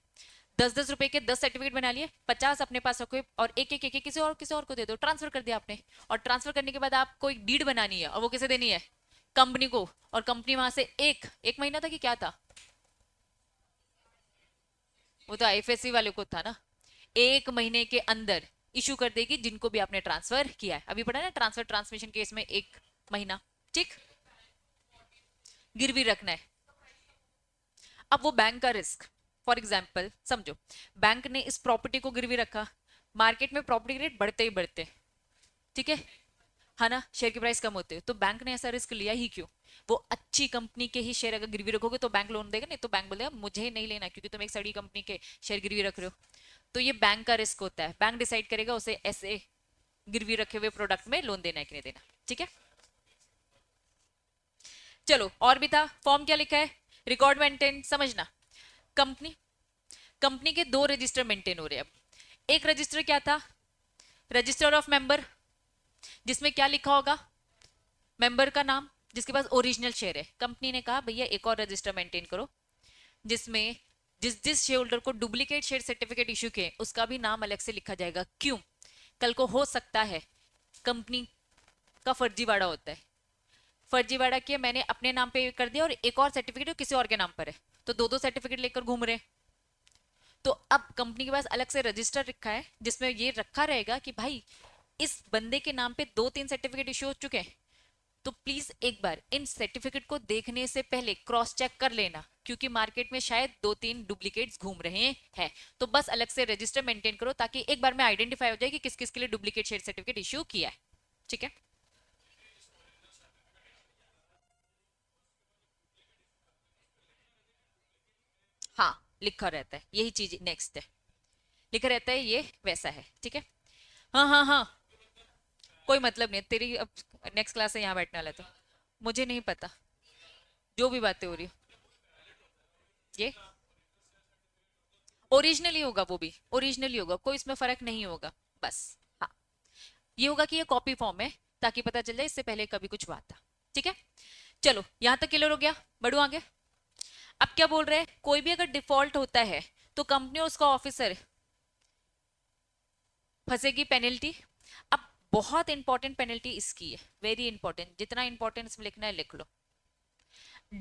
Speaker 1: 10 10 रुपए के 10 सर्टिफिकेट बना लिए, 50 अपने पास रखो, और एक किसी और को दे दो, ट्रांसफर कर दिया आपने। और ट्रांसफर करने के बाद आपको एक डीड बनानी है, और वो किसे देनी है, कंपनी को, और कंपनी वहां से एक एक महीना था कि क्या था, वो तो IFSC वाले को था ना, 1 महीने के अंदर इशू कर देगी जिनको भी आपने ट्रांसफर किया है, अभी पढ़ा ना ट्रांसफर ट्रांसमिशन केस में 1 महीना, ठीक, गिरवी रखना है। अब वो बैंक का रिस्क, फॉर एग्जाम्पल समझो, बैंक ने इस प्रॉपर्टी को गिरवी रखा, मार्केट में प्रॉपर्टी रेट बढ़ते ही बढ़ते, ठीक है ना, शेयर की प्राइस कम होते हैं, तो बैंक ने ऐसा रिस्क लिया ही क्यों, वो अच्छी कंपनी के ही शेयर अगर गिरवी रखोगे तो बैंक लोन देगा, नहीं तो बैंक बोलेगा मुझे नहीं लेना क्योंकि तुम एक सड़ी कंपनी के शेयर गिरवी रख रहे हो। तो ये बैंक का रिस्क होता है, बैंक डिसाइड करेगा उसे ऐसे गिरवी रखे हुए प्रोडक्ट में लोन देना है कि नहीं देना, ठीक है। चलो और भी था, फॉर्म क्या लिखा है, रिकॉर्ड मेंटेन, समझना, कंपनी कंपनी के 2 रजिस्टर मेंटेन हो रहे हैं अब। एक रजिस्टर क्या था, रजिस्टर ऑफ मेंबर, जिसमें क्या लिखा होगा, मेंबर का नाम, जिसके पास ओरिजिनल शेयर है। कंपनी ने कहा भैया एक और रजिस्टर मेंटेन करो, जिसमें जिस जिस शेयर होल्डर को डुप्लीकेट शेयर सर्टिफिकेट इशू किए उसका भी नाम अलग से लिखा जाएगा। क्यों, कल को हो सकता है कंपनी का फर्जीवाड़ा होता है, फर्जीवाड़ा किया मैंने अपने नाम पे कर दिया और एक और सर्टिफिकेट किसी और के नाम पर है, तो 2 2 सर्टिफिकेट लेकर घूम रहे। तो अब कंपनी के पास अलग से रजिस्टर रखा है जिसमें ये रखा रहेगा कि भाई इस बंदे के नाम पे 2-3 सर्टिफिकेट इश्यू हो चुके हैं, तो प्लीज एक बार इन सर्टिफिकेट को देखने से पहले क्रॉस चेक कर लेना, क्योंकि मार्केट में शायद 2-3 डुप्लीकेट्स घूम रहे हैं। तो बस अलग से रजिस्टर मेंटेन करो ताकि एक बार में आइडेंटिफाई हो जाए कि किस किस के लिए डुप्लीकेट शेयर सर्टिफिकेट इश्यू किया है। ठीक है। हाँ, लिखा रहता है यही चीज, नेक्स्ट है, लिखा रहता है ये वैसा है। ठीक है। हाँ हाँ हाँ, कोई मतलब नहीं तेरी, अब नेक्स्ट क्लास है यहाँ बैठने वाला, तो मुझे नहीं पता जो भी बातें हो रही हो। ये ओरिजिनली होगा, वो भी ओरिजिनली होगा, कोई इसमें फर्क नहीं होगा। बस हाँ, ये होगा कि ये कॉपी फॉर्म है, ताकि पता चल जाए इससे पहले कभी कुछ हुआ था। ठीक है। चलो यहां तक क्लियर हो गया, बढ़ो आगे। अब क्या बोल रहे हैं, कोई भी अगर डिफॉल्ट होता है तो कंपनी और उसका ऑफिसर फंसेगी पेनल्टी। अब बहुत इंपॉर्टेंट पेनल्टी इसकी है, वेरी इंपॉर्टेंट, जितना इंपॉर्टेंट इसमें लिखना है लिख लो।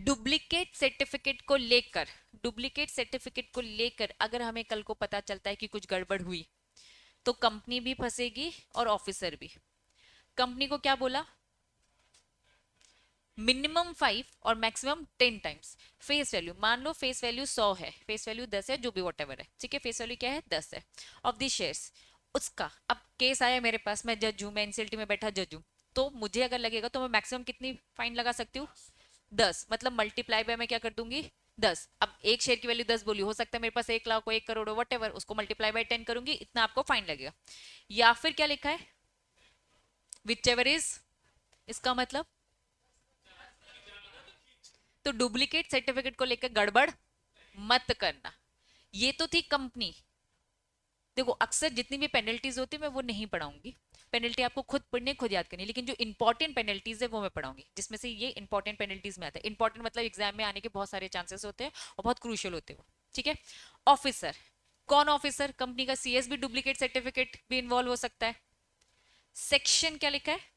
Speaker 1: डुप्लीकेट सर्टिफिकेट को लेकर, डुप्लीकेट सर्टिफिकेट को लेकर अगर हमें कल को पता चलता है कि कुछ गड़बड़ हुई, तो कंपनी भी फंसेगी और ऑफिसर भी। कंपनी को क्या बोला, मिनिमम 5 और मैक्सिमम 10 टाइम्स फेस वैल्यू। मान लो फेस वैल्यू 100 है, फेस वैल्यू 10 है, जो भी वॉट एवर है, ठीक है, फेस वैल्यू क्या है 10 है, ऑफ द शेयर्स। उसका अब केस आया मेरे पास, मैं जज हूं, मैं एनसीएलटी में बैठा जज हूं, तो मुझे अगर लगेगा तो मैं मैक्सिमम कितनी फाइन लगा सकती हूँ, 10, मतलब मल्टीप्लाई बाय मैं क्या कर दूंगी 10। अब एक शेयर की वैल्यू 10 बोली, हो सकता है मेरे पास 1 लाख हो, 1 करोड़ हो, वट एवर, उसको मल्टीप्लाई बाय 10 करूंगी, इतना आपको फाइन लगेगा। या फिर क्या लिखा है, विच एवर इज, इसका मतलब तो डुप्लीकेट सर्टिफिकेट को लेकर गड़बड़ मत करना। ये तो थी कंपनी। देखो अक्सर जितनी भी पेनल्टीज होती है मैं वो नहीं पढ़ाऊंगी, पेनल्टी आपको खुद पढ़ने खुद याद करनी, लेकिन जो इंपॉर्टेंट पेनल्टीज है वो मैं पढ़ाऊंगी, जिसमें से ये इंपॉर्टेंट पेनल्टीज में आता है। इंपॉर्टेंट मतलब एग्जाम में आने के बहुत सारे चांसेस होते हैं और बहुत क्रूशियल होते हैं वो। ठीक है। ऑफिसर, कौन ऑफिसर, कंपनी का सीएस भी डुप्लीकेट सर्टिफिकेट भी इन्वॉल्व हो सकता है। सेक्शन क्या लिखा है,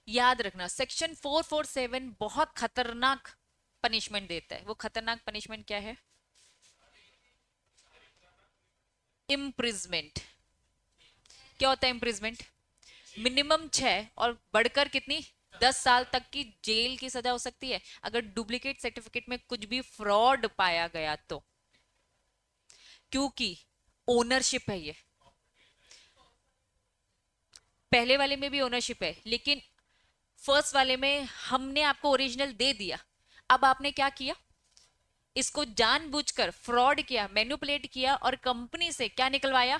Speaker 1: याद रखना, सेक्शन 447 बहुत खतरनाक पनिशमेंट देता है। वो खतरनाक पनिशमेंट क्या है, इम्प्रिजमेंट। क्या होता है इम्प्रिजमेंट, मिनिमम 6 और बढ़कर कितनी 10 साल तक की जेल की सजा हो सकती है अगर डुप्लीकेट सर्टिफिकेट में कुछ भी फ्रॉड पाया गया तो, क्योंकि ओनरशिप है ये। पहले वाले में भी ओनरशिप है, लेकिन फर्स्ट वाले में हमने आपको ओरिजिनल दे दिया, अब आपने क्या किया, इसको जानबूझकर फ्रॉड किया, मैनिपुलेट किया और कंपनी से क्या निकलवाया,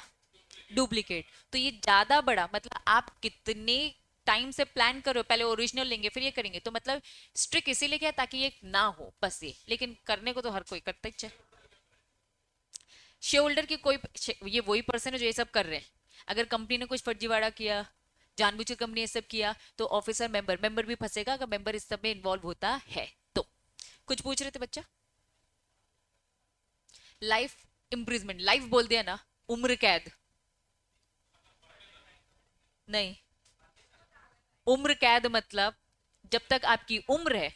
Speaker 1: डुप्लीकेट। तो ये ज्यादा बड़ा, मतलब आप कितने टाइम से प्लान करो, पहले ओरिजिनल लेंगे फिर ये करेंगे, तो मतलब स्ट्रिक्ट इसीलिए किया ताकि ये ना हो बस ये, लेकिन करने को तो हर कोई करता ही है। शेयर होल्डर की कोई, ये वही पर्सन है जो ये सब कर रहे हैं। अगर कंपनी ने कुछ फर्जीवाड़ा किया, जानबूझकर कंपनी ये सब किया, तो ऑफिसर मेंबर, मेंबर भी फंसेगा अगर मेंबर इस सब में इन्वॉल्व होता है तो। कुछ पूछ रहे थे बच्चा, लाइफ इम्प्रिजमेंट, लाइफ बोल दिया ना, उम्र कैद नहीं, उम्र कैद मतलब जब तक आपकी उम्र है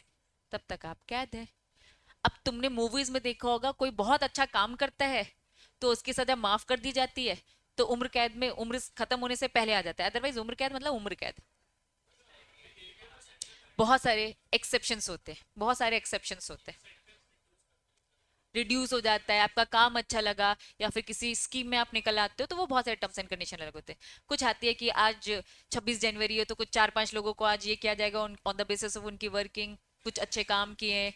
Speaker 1: तब तक आप कैद है। अब तुमने मूवीज में देखा होगा, कोई बहुत अच्छा काम करता है तो उसकी सजा माफ कर दी जाती है, तो उम्र कैद में उम्र खत्म होने से पहले आ जाता है, अदरवाइज उम्र कैद मतलब उम्र कैद। बहुत सारे एक्सेप्शंस होते हैं, बहुत सारे एक्सेप्शंस होते हैं, रिड्यूस हो जाता है, आपका काम अच्छा लगा या फिर किसी स्कीम में आप निकल आते हो, तो वो बहुत सारे टर्म्स एंड कंडीशन अलग होते हैं। कुछ आती है कि आज 26 जनवरी है तो कुछ 4-5 लोगों को आज ये किया जाएगा ऑन द बेसिस ऑफ उनकी वर्किंग, कुछ अच्छे काम किए,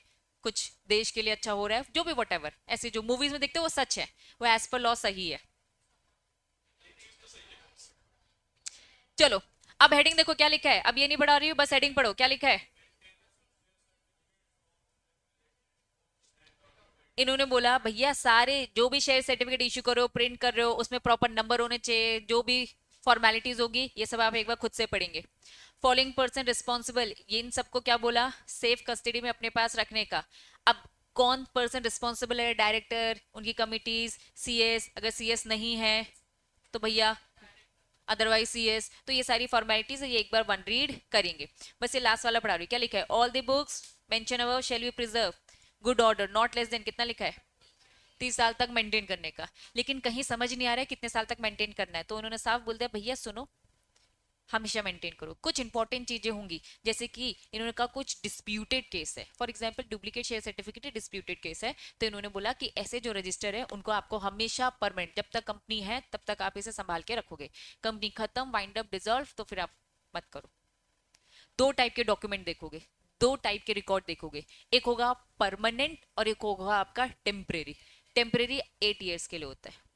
Speaker 1: कुछ देश के लिए अच्छा हो रहा है, जो भी वट एवर, ऐसे जो मूवीज में देखते हैं वो सच है, वो एज पर लॉ सही है। चलो अब हेडिंग देखो क्या लिखा है, अब ये नहीं पढ़ा रही हूँ, बस हेडिंग पढ़ो क्या लिखा है। इन्होंने बोला भैया सारे जो भी शेयर सर्टिफिकेट इशू कर रहे हो, प्रिंट कर रहे हो, उसमें प्रॉपर नंबर होने चाहिए, जो भी फॉर्मेलिटीज होगी ये सब आप एक बार खुद से पढ़ेंगे। फॉलोइंग पर्सन रिस्पॉन्सिबल, ये इन सबको क्या बोला, सेफ कस्टडी में अपने पास रखने का। अब कौन पर्सन रिस्पॉन्सिबल है, डायरेक्टर, उनकी कमिटीज, सीएस, अगर सीएस नहीं है तो भैया अदरवाइज सीएस, तो ये सारी फॉर्मेलिटीज है, ये एक बार वन रीड करेंगे। बस ये लास्ट वाला पढ़ा रही हूँ, क्या लिखा है, all the books mention above shall be preserve good order not less than, कितना लिखा है 30 साल तक मेंटेन करने का, लेकिन कहीं समझ नहीं आ रहा है कितने साल तक मेंटेन करना है, तो उन्होंने साफ बोल दिया भैया सुनो, हमेशा मेंटेन करो। कुछ इंपॉर्टेंट चीजें होंगी, जैसे कि इन्होंने कहा कुछ डिस्प्यूटेड केस है, for example duplicate share certificate disputed case है, तो इन्होंने बोला कि ऐसे जो रजिस्टर है उनको आपको हमेशा परमानेंट, जब तक कंपनी है तब तक आप इसे संभाल के रखोगे, कंपनी खत्म, वाइंड अप, डिसॉल्व, तो फिर आप मत करो। दो टाइप के डॉक्यूमेंट देखोगे, दो टाइप के रिकॉर्ड देखोगे, एक होगा परमानेंट और एक होगा आपका टेम्परेरी। टेम्परेरी 8 ईयर्स के लिए होता है।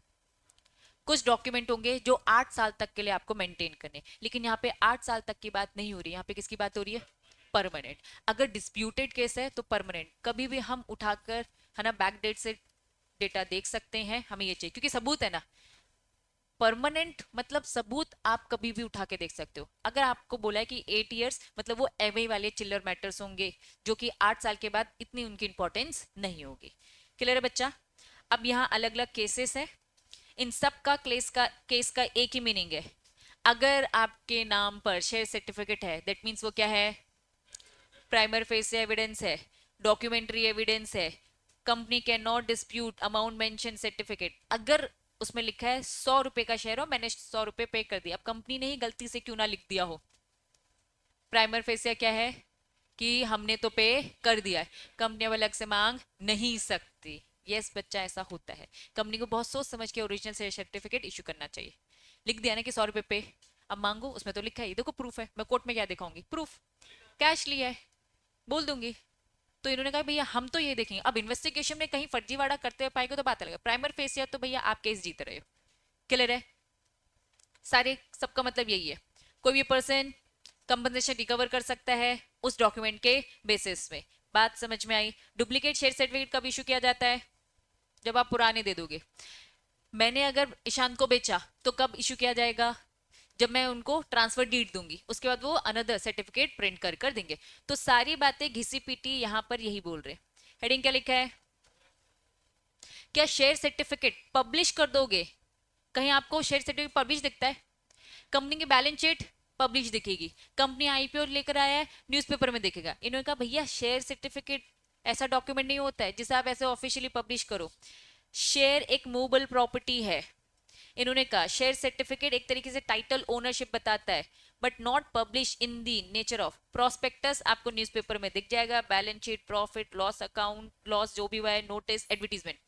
Speaker 1: कुछ डॉक्यूमेंट होंगे जो 8 साल तक के लिए आपको मेंटेन करने, लेकिन यहाँ पे 8 साल तक की बात नहीं हो रही, यहाँ पे किसकी बात हो रही है? परमानेंट। अगर डिस्प्यूटेड केस है तो परमानेंट, कभी भी हम उठाकर है ना बैक डेट से डेटा देख सकते हैं, हमें ये चाहिए क्योंकि सबूत है ना। परमानेंट मतलब सबूत आप कभी भी उठा के देख सकते हो। अगर आपको बोला है कि 8 ईयर्स, मतलब वो एवई वाले चिल्लर मैटर्स होंगे जो कि 8 साल के बाद इतनी उनकी इंपॉर्टेंस नहीं होगी। क्लियर है बच्चा? अब यहाँ अलग अलग केसेस है, इन सब का केस का एक ही मीनिंग है। अगर आपके नाम पर शेयर सर्टिफिकेट है, दैट मीन्स वो क्या है? प्राइमर फेस एविडेंस है, डॉक्यूमेंट्री एविडेंस है, company can not dispute amount mention certificate. अगर उसमें लिखा है 100 रुपए का शेयर हो, मैंने 100 रुपए पे कर दिया, अब कंपनी ने ही गलती से क्यों ना लिख दिया हो, प्राइमर फेसिया क्या है कि हमने तो पे कर दिया है, कंपनी अब अलग से मांग नहीं सकती। यस बच्चा, ऐसा होता है। कंपनी को बहुत सोच समझ के ओरिजिनल शेयर सर्टिफिकेट इशू करना चाहिए। लिख दिया ना कि 100 रुपए पे, अब मांगो, उसमें तो लिखा है, देखो प्रूफ है, मैं कोर्ट में क्या दिखाऊंगी? प्रूफ, कैश लिया है, बोल दूंगी। तो इन्होंने कहा भैया हम तो ये देखेंगे, अब इन्वेस्टिगेशन में कहीं फर्जीवाड़ा करते हुए पाएंगे तो बात अलग है, प्राइमर फेसिया तो भैया आप केस जीत रहे हो। क्लियर है? सारे सबका मतलब यही है, कोई भी पर्सन कंपनसेशन रिकवर कर सकता है उस डॉक्यूमेंट के बेसिस में। बात समझ में आई? डुप्लीकेट शेयर सर्टिफिकेट कब इशू किया जाता है? जब आप पुराने दे दोगे। मैंने अगर ईशांत को बेचा तो कब इशू किया जाएगा? जब मैं उनको ट्रांसफर डीड दूंगी, उसके बाद वो अनदर सर्टिफिकेट प्रिंट कर देंगे। तो सारी बातें घिसी पीटी यहाँ पर यही बोल रहे। हेडिंग क्या लिखा है? क्या शेयर सर्टिफिकेट पब्लिश कर दोगे? कहीं आपको शेयर सर्टिफिकेट पब्लिश दिखता है? कंपनी की बैलेंस शीट पब्लिश दिखेगी, कंपनी आईपीओ लेकर आया है न्यूज़पेपर में दिखेगा। इन्होंने कहा भैया शेयर सर्टिफिकेट ऐसा डॉक्यूमेंट नहीं होता है जिसे आप ऐसे ऑफिशियली पब्लिश करो। शेयर एक मूवेबल प्रॉपर्टी है। इन्होंने कहा शेयर सर्टिफिकेट एक तरीके से टाइटल ओनरशिप बताता है, but not publish in the nature of prospectus. आपको न्यूज़पेपर में दिख जाएगा, balance sheet, profit loss account, loss जो भी हुआ है, नोटिस, एडवर्टीजमेंट,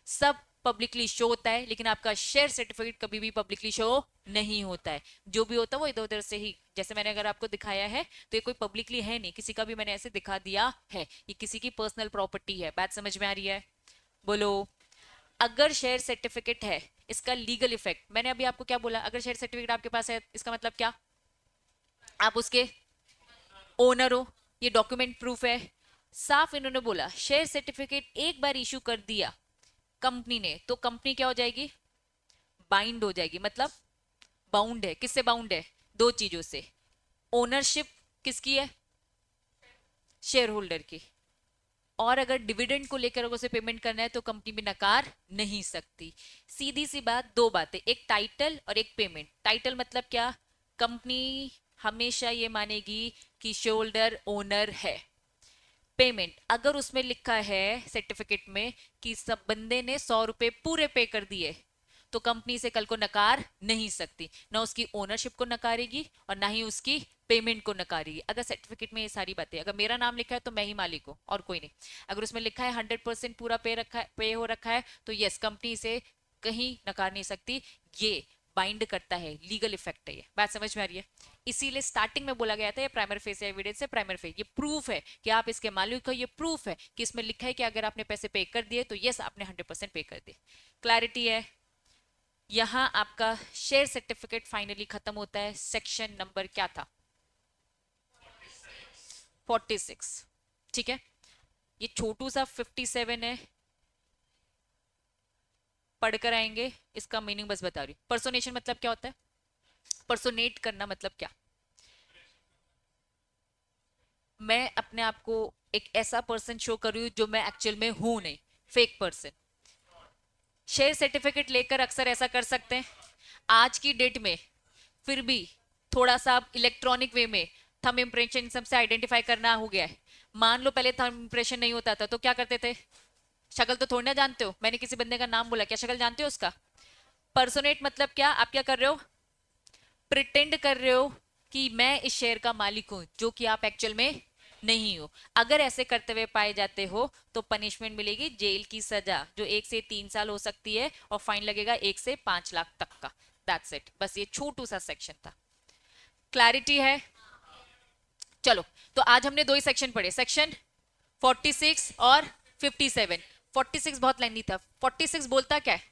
Speaker 1: सब पब्लिकली शो होता है। लेकिन आपका शेयर सर्टिफिकेट कभी भी पब्लिकली शो नहीं होता है। जो भी होता है वो इधर उधर से ही, जैसे मैंने अगर आपको दिखाया है तो ये कोई पब्लिकली है नहीं, किसी का भी मैंने ऐसे दिखा दिया है, ये किसी की पर्सनल प्रॉपर्टी है। बात समझ में आ रही है? बोलो। अगर शेयर सर्टिफिकेट है, इसका लीगल इफेक्ट, मैंने अभी आपको क्या बोला? अगर शेयर सर्टिफिकेट आपके पास है इसका मतलब क्या? आप उसके ओनर हो, ये डॉक्यूमेंट प्रूफ है। साफ इन्होंने बोला शेयर सर्टिफिकेट एक बार इशू कर दिया कंपनी ने तो कंपनी क्या हो जाएगी? बाइंड हो जाएगी। मतलब बाउंड है, किससे बाउंड है? दो चीजों से। ओनरशिप किसकी है? शेयर होल्डर की। और अगर डिविडेंड को लेकर उसे पेमेंट करना है तो कंपनी भी नकार नहीं सकती। सीधी सी बात, दो बातें, एक टाइटल और एक पेमेंट। टाइटल मतलब क्या? कंपनी हमेशा ये मानेगी कि शेयर होल्डर ओनर है। पेमेंट, अगर उसमें लिखा है सर्टिफिकेट में कि सब बंदे ने 100 रुपए पूरे पे कर दिए तो कंपनी से कल को नकार नहीं सकती, ना उसकी ओनरशिप को नकारेगी और ना ही उसकी पेमेंट को नकारेगी। अगर सर्टिफिकेट में ये सारी बातें, अगर मेरा नाम लिखा है तो मैं ही मालिक हूँ और कोई नहीं। अगर उसमें लिखा है 100% पूरा पे हो रखा है तो यस, कंपनी से कहीं नकार नहीं सकती। ये बाइंड करता है, लीगल इफेक्ट है। ये बात समझ में आ रही है? इसीलिए स्टार्टिंग में बोला गया था ये प्राइमर फेस एविडेंस है। प्राइमर फेस ये प्रूफ है कि आप इसके मालिक हो, ये प्रूफ है कि इसमें लिखा है कि अगर आपने पैसे पे कर दिए तो यस आपने 100% पे कर दिए। क्लैरिटी है? यहां आपका शेयर सर्टिफिकेट फाइनली खत्म होता है। सेक्शन नंबर क्या था? 46। ठीक है, ये छोटू सा 57 है, पढ़कर आएंगे। इसका मीनिंग बस बता रही हूँ। पर्सोनेशन मतलब क्या होता है? पर्सोनेट करना मतलब क्या? मैं अपने आप को एक ऐसा पर्सन शो कर रही हूँ जो मैं एक्चुअल में हूं नहीं, फेक पर्सन। शेयर सर्टिफिकेट लेकर अक्सर ऐसा कर सकते हैं आज की डेट में, फिर भी थोड़ा सा इलेक्ट्रॉनिक वे में थंब इम्प्रेशन सबसे आइडेंटिफाई करना हो गया है। मान लो पहले थंब इम्प्रेशन नहीं होता था तो क्या करते थे? शक्ल तो थोड़ी ना जानते हो, मैंने किसी बंदे का नाम बोला, क्या शक्ल जानते हो उसका? पर्सोनेट मतलब क्या, आप क्या कर रहे हो? प्रिटेंड कर रहे हो कि मैं इस शेयर का मालिक हूं, जो कि आप एक्चुअल में नहीं हो। अगर ऐसे करते हुए पाए जाते हो तो पनिशमेंट मिलेगी जेल की सजा, जो 1 से 3 साल हो सकती है, और फाइन लगेगा 1 से 5 लाख तक का। दैट्स इट, बस ये छोटू सा सेक्शन था। क्लैरिटी है? चलो, तो आज हमने दो ही सेक्शन पढ़े, सेक्शन 46 और 57। 46 बहुत लेंथी था। 46 बोलता क्या है?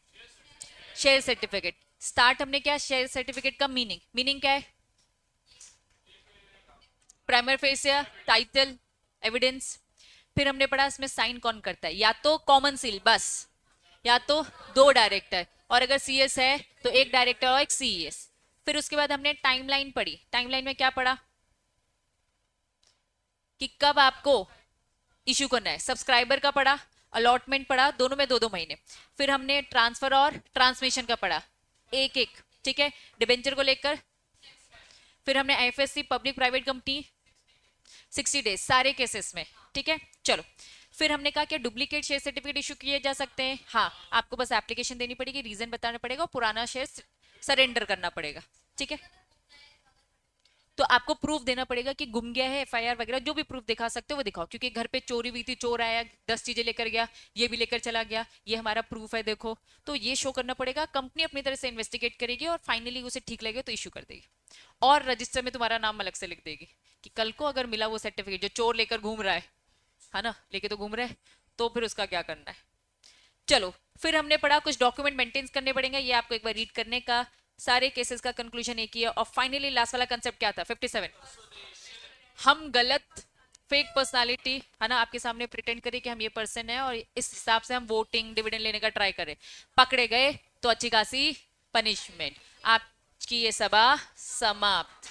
Speaker 1: Share certificate. स्टार्ट हमने क्या, शेयर सर्टिफिकेट का मीनिंग, मीनिंग क्या है? Primer fascia, title, evidence. फिर हमने पढ़ा इसमें साइन कौन करता है, या तो कॉमन सील बस, या तो दो डायरेक्टर, और अगर सीएस है तो एक डायरेक्टर और एक सीएस। फिर उसके बाद हमने टाइमलाइन पढ़ी। टाइमलाइन में क्या पढ़ा? कि कब आपको इशू करना है। सब्सक्राइबर का पढ़ा, अलॉटमेंट पढ़ा, दोनों में 2-2 महीने। फिर हमने ट्रांसफर और ट्रांसमिशन का पढ़ा, एक एक, ठीक है, डिबेंचर को लेकर। फिर हमने FSc, public private company, 60 days सारे केसेस में, ठीक है। चलो, फिर हमने कहा कि डुप्लीकेट शेयर सर्टिफिकेट इशू किए जा सकते हैं। हाँ, आपको बस एप्लीकेशन देनी पड़ेगी, रीजन बताना पड़ेगा, और पुराना शेयर सरेंडर करना पड़ेगा, ठीक है। तो आपको प्रूफ देना पड़ेगा कि गुम गया है, एफआईआर वगैरह जो भी प्रूफ दिखा सकते हो वो दिखाओ, क्योंकि घर पे चोरी हुई थी, चोर आया 10 चीजें लेकर गया, ये भी लेकर चला गया, ये हमारा प्रूफ है देखो। तो ये शो करना पड़ेगा, कंपनी अपनी तरह से इन्वेस्टिगेट करेगी और फाइनली उसे ठीक लगेगा तो इशू कर देगी, और रजिस्टर में तुम्हारा नाम अलग से लिख देगी कि कल को अगर मिला वो सर्टिफिकेट जो चोर लेकर घूम रहा है ना, लेके तो घूम रहे हैं, तो फिर उसका क्या करना है। चलो, फिर हमने पढ़ा कुछ डॉक्यूमेंट मेंटेन करने पड़ेंगे, ये आपको एक बार रीड करने का। सारे केसेस का कंक्लूजन एक ही है, और फाइनली लास्ट वाला कंसेप्ट क्या था, 57। हम गलत फेक पर्सनालिटी है ना आपके सामने प्रिटेंड करें कि हम ये पर्सन है, और इस हिसाब से हम वोटिंग डिविडेंड लेने का ट्राई करें, पकड़े गए तो अच्छी खासी पनिशमेंट। आपकी ये सभा समाप्त।